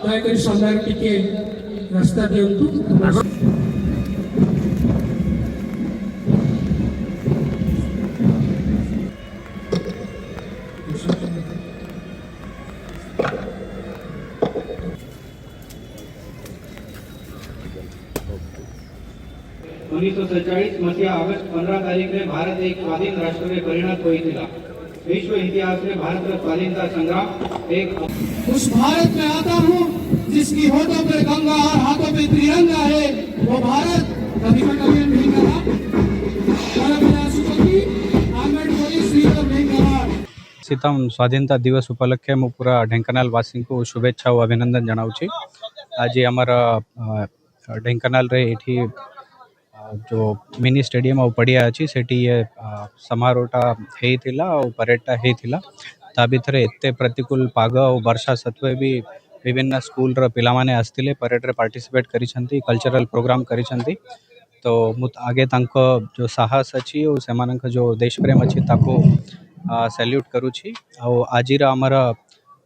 दयाकोरी सम्राट टिके रास्ता दियंतु। उन्नीस मसीहा अगस्त 15 तारीख में भारत एक स्वाधीन राष्ट्र में परिणत होता। विश्व इतिहास में भारत का स्वाधीनता संग्राम एक उस भारत में आता हूँ जिसकी होठों पे गंगा और हाथों पे तिरंगा है। वो भारत कभी न कभी नहीं करा। सीतम स्वाधीनता दिवस उपलक्षे मु पूरा ढेंकानाल वासी को शुभेच्छा और अभिनंदन जनाऊँगी। आज आमर ढेंकानाल रे एठी जो मिनी स्टेडियम और पड़िया अच्छी सेठी ये समारोहटा हेइथिला और परेडटा हेइथिला। ता भितर एते प्रतिकूल पाग और वर्षा सत्वे भी विभिन्न स्कूल र पिला माने आस्तिले परेड रे पार्टिसिपेट करिसंती, कल्चरल प्रोग्राम करिसंती। तो मु आगे तांको जो साहस अच्छी और सेमानक जो देश प्रेम अच्छी ताको सैल्यूट करूची। और आजिर आमर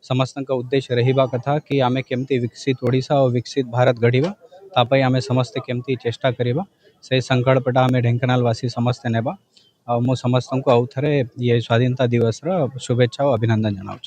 समस्त उद्देश्य रहिबा कथा कि आमे केमती विकसित ओडिशा और विकसित भारत गढ़िबा तापाई आमे समस्ते केमती चेष्टा करिबा से संकल्पटा आमे ढेंकानाल वासी समस्ते नेबा। मु समस्त को आउ थरे ये स्वाधीनता दिवस रा शुभेच्छा और अभिनंदन जनाऊँ।